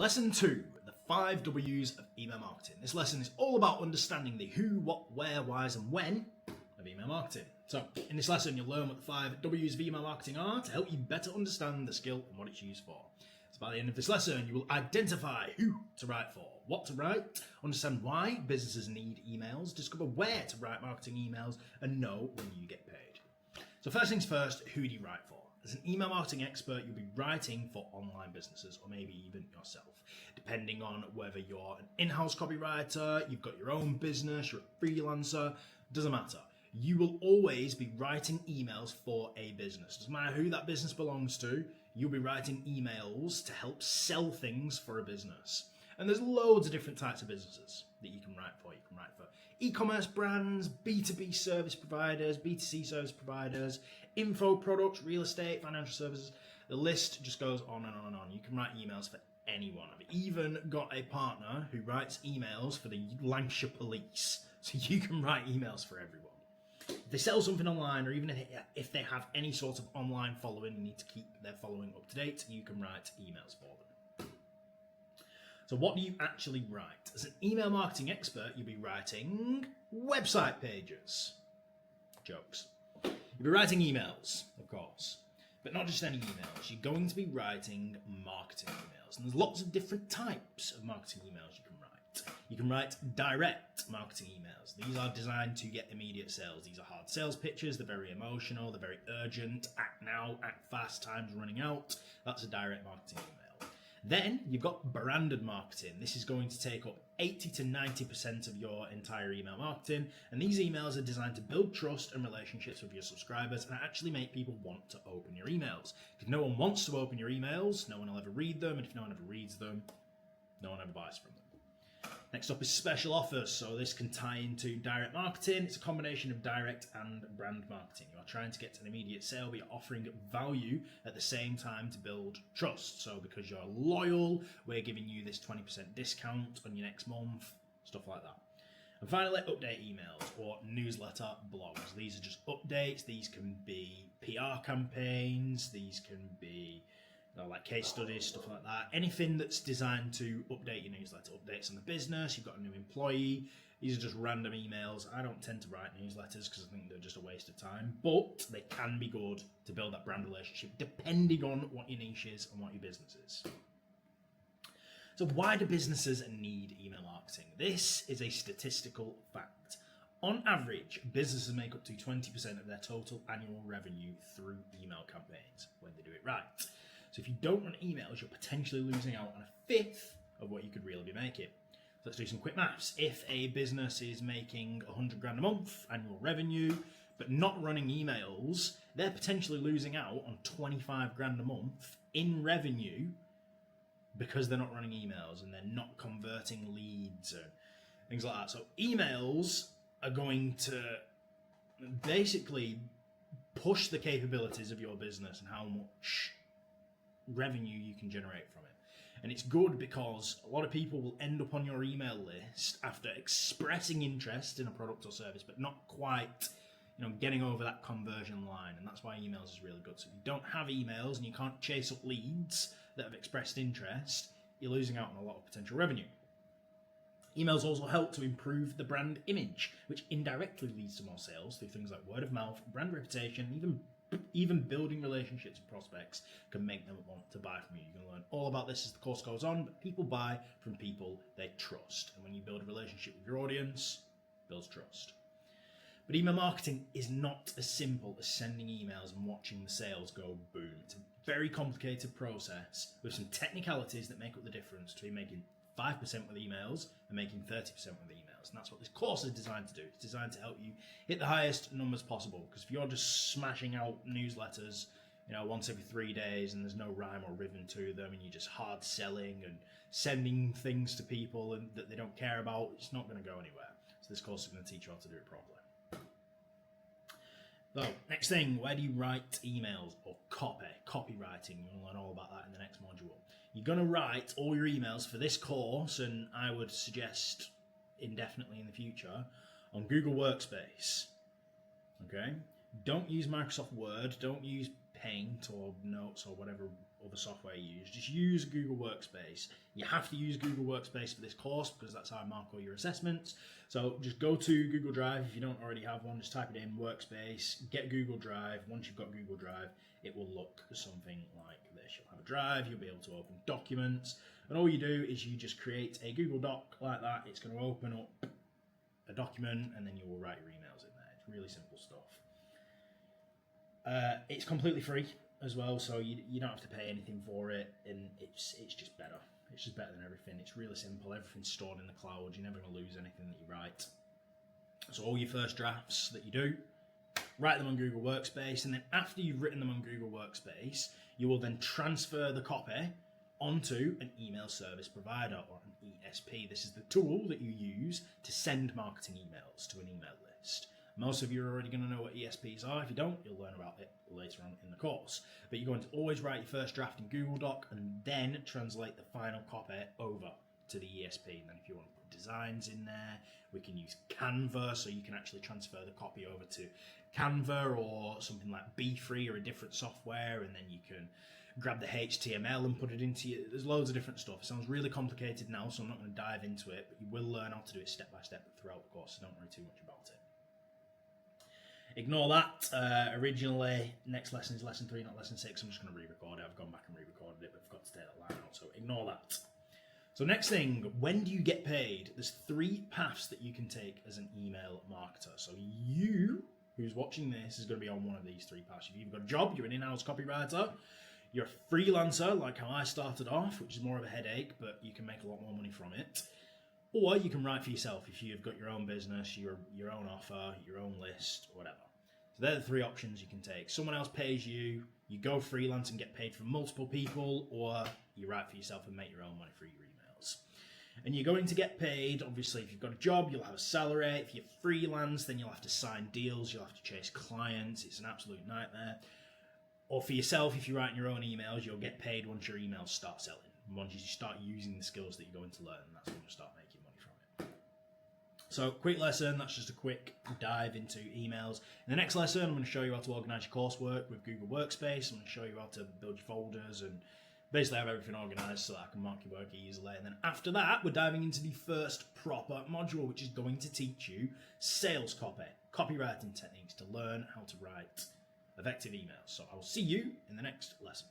Lesson 2, the 5 W's of email marketing. This lesson is all about understanding the who, what, where, whys and when of email marketing. So in this lesson you'll learn what the 5 W's of email marketing are to help you better understand the skill and what it's used for. So by the end of this lesson you will identify who to write for, what to write, understand why businesses need emails, discover where to write marketing emails and know when you get paid. So first things first, who do you write for? As an email marketing expert, you'll be writing for online businesses or maybe even yourself, depending on whether you're an in-house copywriter, you've got your own business, you're a freelancer, doesn't matter. You will always be writing emails for a business. Doesn't matter who that business belongs to, you'll be writing emails to help sell things for a business. And there's loads of different types of businesses that you can write for. You can write for e-commerce brands, B2B service providers, B2C service providers, info products, real estate, financial services. The list just goes on and on and on. You can write emails for anyone. I've even got a partner who writes emails for the Lancashire Police. So you can write emails for everyone. If they sell something online, or even if they have any sort of online following, you need to keep their following up to date, you can write emails for them. So what do you actually write? As an email marketing expert, you'll be writing website pages. Jokes. You'll be writing emails, of course, but not just any emails. You're going to be writing marketing emails. And there's lots of different types of marketing emails you can write. You can write direct marketing emails. These are designed to get immediate sales. These are hard sales pitches. They're very emotional. They're very urgent. Act now, act fast, time's running out. That's a direct marketing email. Then you've got branded marketing. This is going to take up 80 to 90% of your entire email marketing. And these emails are designed to build trust and relationships with your subscribers and actually make people want to open your emails. If no one wants to open your emails, no one will ever read them. And if no one ever reads them, no one ever buys from them. Next up is special offers. So this can tie into direct marketing. It's a combination of direct and brand marketing. You are trying to get to an immediate sale, but you're offering value at the same time to build trust. So because you're loyal, we're giving you this 20% discount on your next month, stuff like that. And finally, update emails or newsletter blogs. These are just updates. These can be PR campaigns. These can be like case studies, stuff like that. Anything that's designed to update your newsletter, updates on the business, you've got a new employee. These are just random emails. I don't tend to write newsletters because I think they're just a waste of time, but they can be good to build that brand relationship depending on what your niche is and what your business is. So why do businesses need email marketing? This is a statistical fact. On average, businesses make up to 20% of their total annual revenue through email campaigns when they do it right. So if you don't run emails, you're potentially losing out on a fifth of what you could really be making. So let's do some quick maths. If a business is making 100 grand a month annual revenue, but not running emails, they're potentially losing out on 25 grand a month in revenue because they're not running emails and they're not converting leads and things like that. So emails are going to basically push the capabilities of your business and how much revenue you can generate from it. And it's good because a lot of people will end up on your email list after expressing interest in a product or service but not quite getting over that conversion line, and that's why emails is really good. So if you don't have emails and you can't chase up leads that have expressed interest, you're losing out on a lot of potential revenue. Emails also help to improve the brand image, which indirectly leads to more sales through things like word of mouth, brand reputation, even building relationships with prospects can make them want to buy from you. You can learn all about this as the course goes on, but people buy from people they trust. And when you build a relationship with your audience, it builds trust. But email marketing is not as simple as sending emails and watching the sales go boom. It's a very complicated process with some technicalities that make up the difference between making 5% with emails and making 30% with emails. And that's what this course is designed to do. It's designed to help you hit the highest numbers possible. Because if you're just smashing out newsletters, once every 3 days and there's no rhyme or rhythm to them and you're just hard selling and sending things to people and that they don't care about, it's not going to go anywhere. So this course is going to teach you how to do it properly. So, next thing, where do you write emails or copywriting? You'll learn all about that in the next module. You're going to write all your emails for this course, and I would suggest indefinitely in the future, on Google Workspace. Okay? Don't use Microsoft Word, don't use Paint or Notes or whatever other software you use. Just use Google Workspace. You have to use Google Workspace for this course because that's how I mark all your assessments. So just go to Google Drive. If you don't already have one, just type it in, Workspace, get Google Drive. Once you've got Google Drive, it will look something like this. You'll have a drive, you'll be able to open documents, and all you do is you just create a Google Doc like that. It's going to open up a document, and then you will write your emails in there. It's really simple stuff. It's completely free as well, so you don't have to pay anything for it, and it's just better. It's just better than everything. It's really simple. Everything's stored in the cloud. You're never going to lose anything that you write. So all your first drafts that you do, write them on Google Workspace, and then after you've written them on Google Workspace, you will then transfer the copy onto an email service provider or an ESP. This is the tool that you use to send marketing emails to an email list. Most of you are already going to know what ESPs are. If you don't, you'll learn about it later on in the course. But you're going to always write your first draft in Google Doc and then translate the final copy over to the ESP. And then if you want to put designs in there, we can use Canva, so you can actually transfer the copy over to Canva or something like B3 or a different software, and then you can grab the HTML and put it into you. There's loads of different stuff. It sounds really complicated now, so I'm not going to dive into it, but you will learn how to do it step by step throughout the course, so don't worry too much about it. Ignore that. Originally, next lesson is lesson 3, not lesson 6. I'm just going to re-record it. I've gone back and re-recorded it, but I've got to take that line out, so ignore that. So next thing, when do you get paid? There's 3 paths that you can take as an email marketer. So you, who's watching this, is going to be on one of these 3 paths. If you've got a job, you're an in-house copywriter, you're a freelancer, like how I started off, which is more of a headache, but you can make a lot more money from it. Or you can write for yourself if you've got your own business, your own offer, your own list, whatever. So they're the 3 options you can take. Someone else pays you, you go freelance and get paid from multiple people, or you write for yourself and make your own money through your emails. And you're going to get paid, obviously, if you've got a job, you'll have a salary. If you're freelance, then you'll have to sign deals, you'll have to chase clients. It's an absolute nightmare. Or for yourself, if you're writing your own emails, you'll get paid once your emails start selling. Once you start using the skills that you're going to learn, that's when you start making money from it. So, quick lesson, that's just a quick dive into emails. In the next lesson, I'm going to show you how to organize your coursework with Google Workspace. I'm going to show you how to build your folders and basically have everything organized so that I can mark your work easily. And then after that, we're diving into the first proper module, which is going to teach you sales copy, copywriting techniques to learn how to write effective emails. So I will see you in the next lesson.